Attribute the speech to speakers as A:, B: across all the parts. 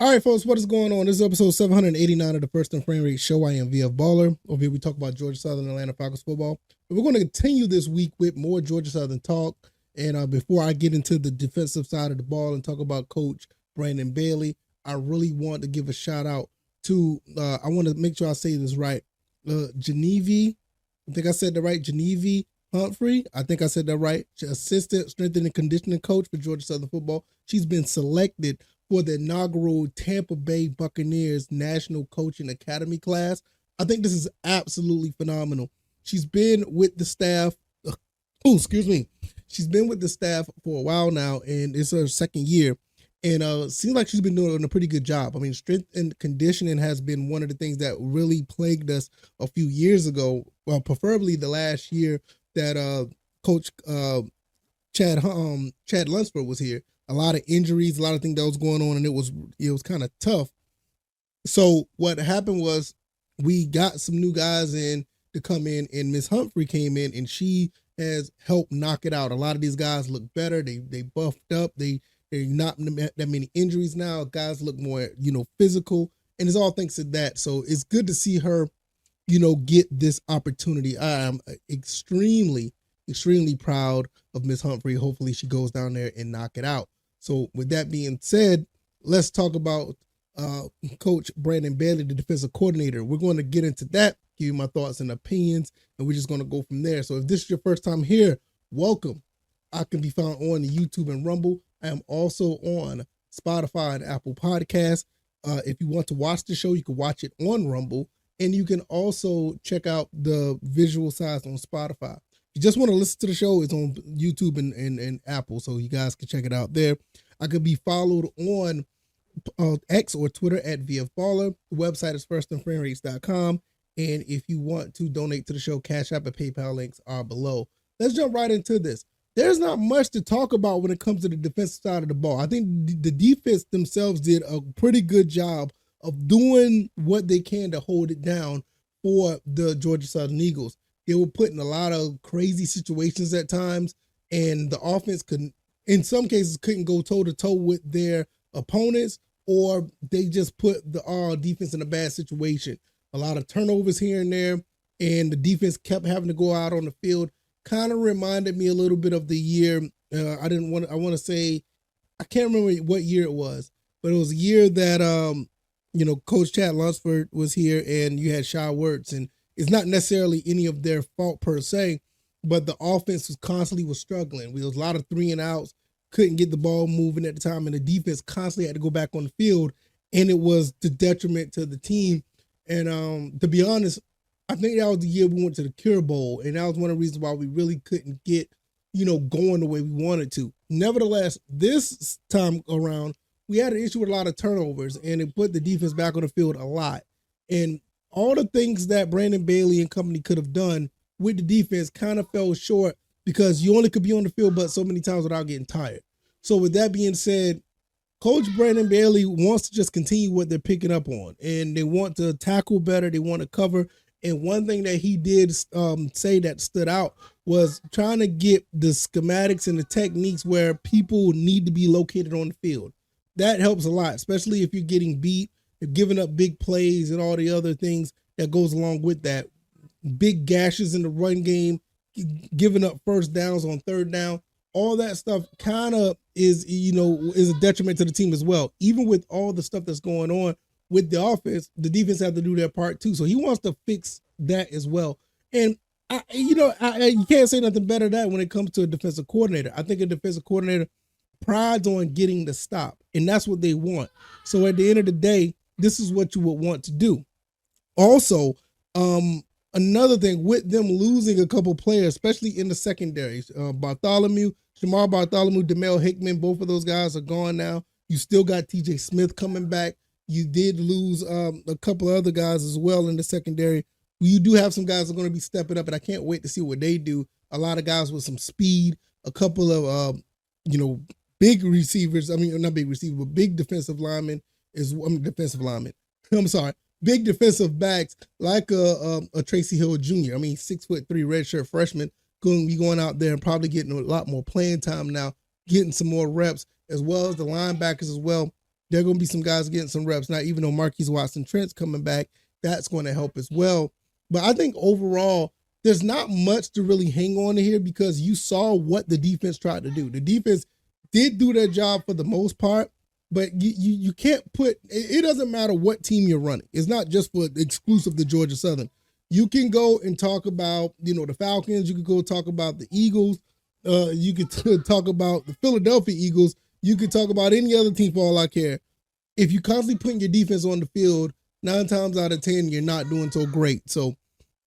A: All right, folks, what is going on? This is episode 789 of the First and Frame Rate Show. I am VF Baller. Over here, we talk about Georgia Southern Atlanta Falcons football. But we're going to continue this week with more Georgia Southern talk. And before I get into the defensive side of the ball and talk about Coach Brandon Bailey, I really want to give a shout out to, I want to make sure I say this right, Genevieve. I think I said that right, Genevieve Humphrey. I think I said that right. Assistant strength and conditioning coach for Georgia Southern football. She's been selected for the inaugural Tampa Bay Buccaneers National Coaching Academy class. I think this is absolutely phenomenal. She's been with the staff. She's been with the staff for a while now, and it's her second year. And it seems like she's been doing a pretty good job. I mean, strength and conditioning has been one of the things that really plagued us a few years ago. Well, preferably the last year that Coach Chad Lunsford was here. A lot of injuries, a lot of things that was going on, and it was kind of tough. So what happened was we got some new guys in to come in, and Miss Humphrey came in, and she has helped knock it out. A lot of these guys look better. They buffed up. They're not that many injuries now. Guys look more, physical, and it's all thanks to that. So it's good to see her, get this opportunity. I am extremely proud of Miss Humphrey. Hopefully she goes down there and knock it out. So with that being said, let's talk about Coach Brandon Bailey, the defensive coordinator. We're going to get into that, give you my thoughts and opinions, and we're just going to go from there. So if this is your first time here, welcome. I can be found on YouTube and Rumble. I am also on Spotify and Apple Podcasts. If you want to watch the show, you can watch it on Rumble, and you can also check out the visual sides on Spotify. If you just want to listen to the show, it's on YouTube and Apple, so you guys can check it out there. I could be followed on X or Twitter at VFBaller. The website is firstandframerates.com. And if you want to donate to the show, CashApp and PayPal links are below. Let's jump right into this. There's not much to talk about when it comes to the defensive side of the ball. I think the defense themselves did a pretty good job of doing what they can to hold it down for the Georgia Southern Eagles. They were put in a lot of crazy situations at times, and the offense in some cases, couldn't go toe-to-toe with their opponents, or they just put the defense in a bad situation. A lot of turnovers here and there, and the defense kept having to go out on the field. Kind of reminded me a little bit of the year. I want to say, I can't remember what year it was, but it was a year that, Coach Chad Lunsford was here, and you had Shy Wertz, and it's not necessarily any of their fault per se, but the offense was struggling. There was a lot of 3 and outs, couldn't get the ball moving at the time, and the defense constantly had to go back on the field, and it was the detriment to the team. And to be honest, I think that was the year we went to the Cure Bowl, and that was one of the reasons why we really couldn't get, going the way we wanted to. Nevertheless, this time around, we had an issue with a lot of turnovers, and it put the defense back on the field a lot. And all the things that Brandon Bailey and company could have done with the defense kind of fell short because you only could be on the field but so many times without getting tired. So with that being said, Coach Brandon Bailey wants to just continue what they're picking up on, and they want to tackle better. They want to cover. And one thing that he did say that stood out was trying to get the schematics and the techniques where people need to be located on the field. That helps a lot, especially if you're getting beat, if giving up big plays and all the other things that goes along with that. Big gashes in the run game, giving up first downs on third down. All that stuff kind of is a detriment to the team as well. Even with all the stuff that's going on with the offense, the defense have to do their part too. So he wants to fix that as well. And you can't say nothing better than that when it comes to a defensive coordinator. I think a defensive coordinator prides on getting the stop, and that's what they want. So at the end of the day, this is what you would want to do. Also, another thing with them losing a couple players, especially in the secondary, Shamar Bartholomew, Demel Hickman, both of those guys are gone now. You still got TJ Smith coming back. You did lose a couple of other guys as well in the secondary. You do have some guys that are going to be stepping up, and I can't wait to see what they do. A lot of guys with some speed, a couple of, big receivers. I mean, not big receivers, but big defensive linemen I'm sorry. Big defensive backs like a Tracy Hill Jr. I mean, 6'3" redshirt freshman going to be going out there and probably getting a lot more playing time now, getting some more reps, as well as the linebackers as well. There are going to be some guys getting some reps. Now, even though Marquise Watson-Trent's coming back, that's going to help as well. But I think overall, there's not much to really hang on to here because you saw what the defense tried to do. The defense did do their job for the most part, but you can't put, it doesn't matter what team you're running. It's not just for exclusive to Georgia Southern. You can go and talk about, the Falcons. You could go talk about the Eagles. You could talk about the Philadelphia Eagles. You could talk about any other team for all I care. If you constantly putting your defense on the field, 9 times out of 10, you're not doing so great. So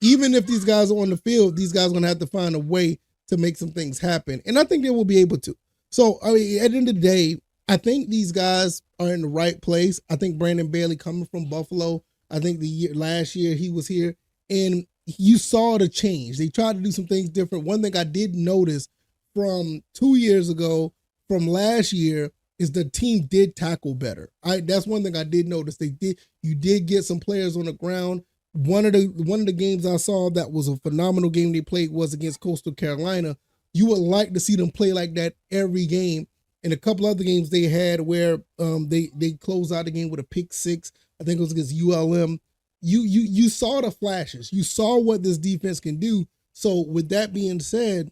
A: even if these guys are on the field, these guys are going to have to find a way to make some things happen. And I think they will be able to. So, I mean, at the end of the day, I think these guys are in the right place. I think Brandon Bailey coming from Buffalo, I think last year he was here, and you saw the change. They tried to do some things different. One thing I did notice from 2 years ago, from last year, is the team did tackle better. That's one thing I did notice. You did get some players on the ground. One of the games I saw that was a phenomenal game they played was against Coastal Carolina. You would like to see them play like that every game. And a couple other games they had where they closed out the game with a pick six. I think it was against ULM. You saw the flashes. You saw what this defense can do. So with that being said,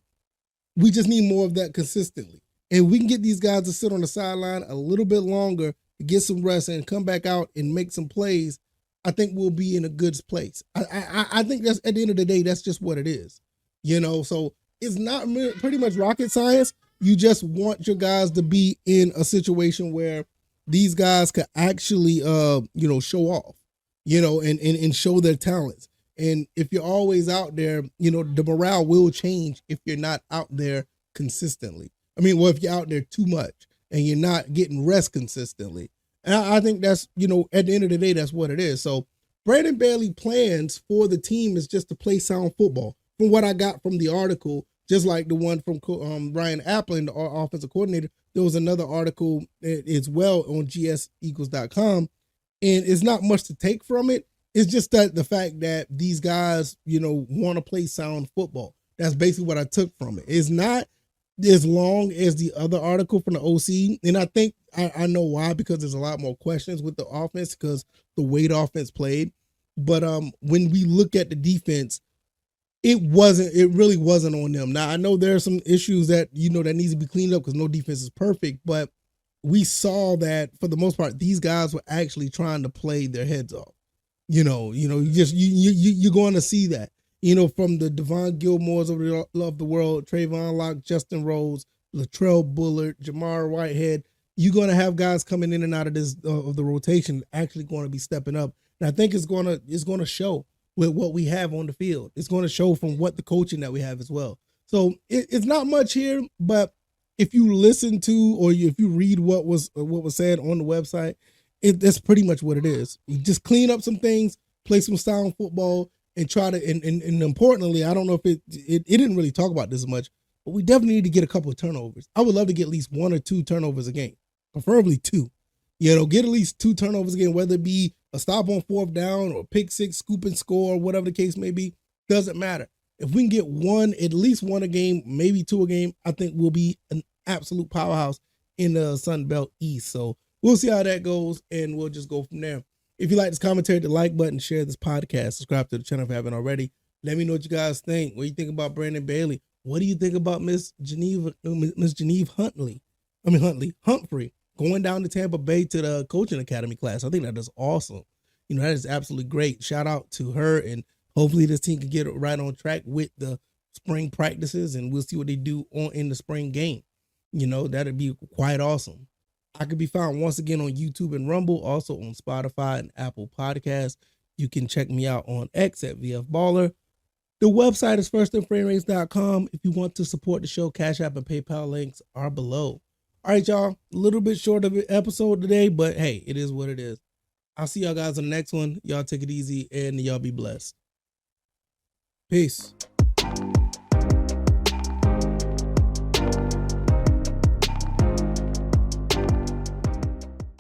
A: we just need more of that consistently. And we can get these guys to sit on the sideline a little bit longer, get some rest, and come back out and make some plays. I think we'll be in a good place. I think that's, at the end of the day, that's just what it is. So it's not pretty much rocket science. You just want your guys to be in a situation where these guys could actually, show off, and show their talents. And if you're always out there, the morale will change if you're not out there consistently. If you're out there too much and you're not getting rest consistently. And I think that's, at the end of the day, that's what it is. So Brandon Bailey plans for the team is just to play sound football. From what I got from the article, just like the one from Ryan Applin, the offensive coordinator, there was another article as well on gseagles.com. And it's not much to take from it. It's just that the fact that these guys, want to play sound football. That's basically what I took from it. It's not as long as the other article from the OC. And I think I know why, because there's a lot more questions with the offense because the way the offense played. But when we look at the defense, it really wasn't on them. Now, I know there are some issues that, that needs to be cleaned up because no defense is perfect, but we saw that for the most part, these guys were actually trying to play their heads off. You're going to see that, from the Devon Gilmores of the world, Trayvon Locke, Justin Rhodes, Latrell Bullard, Jamar Whitehead. You're going to have guys coming in and out of this of the rotation actually going to be stepping up. And I think it's going to show with what we have on the field. It's going to show from what the coaching that we have as well. So it's not much here, but if you listen to or if you read what was said on the website, that's pretty much what it is. You just clean up some things, play some sound football, and try to. And importantly, I don't know if it didn't really talk about this much, but we definitely need to get a couple of turnovers. I would love to get at least 1 or 2 turnovers a game, preferably 2. Get at least 2 turnovers a game, whether it be a stop on 4th down or pick six, scoop and score, whatever the case may be, doesn't matter. If we can get at least 1 a game, maybe 2 a game, I think we'll be an absolute powerhouse in the Sun Belt East. So we'll see how that goes, and we'll just go from there. If you like this commentary, the like button, share this podcast, subscribe to the channel if you haven't already. Let me know what you guys think. What do you think about Brandon Bailey? What do you think about Miss Geneve Humphrey going down to Tampa Bay to the coaching academy class? I think that is awesome. That is absolutely great. Shout out to her, and hopefully this team can get it right on track with the spring practices, and we'll see what they do in the spring game. That'd be quite awesome. I could be found once again on YouTube and Rumble, also on Spotify and Apple Podcasts. You can check me out on X at VF Baller. The website is firstandframerates.com. If you want to support the show, Cash App and PayPal links are below. All right, y'all. A little bit short of an episode today, but hey, it is what it is. I'll see y'all guys on the next one. Y'all take it easy and y'all be blessed. Peace.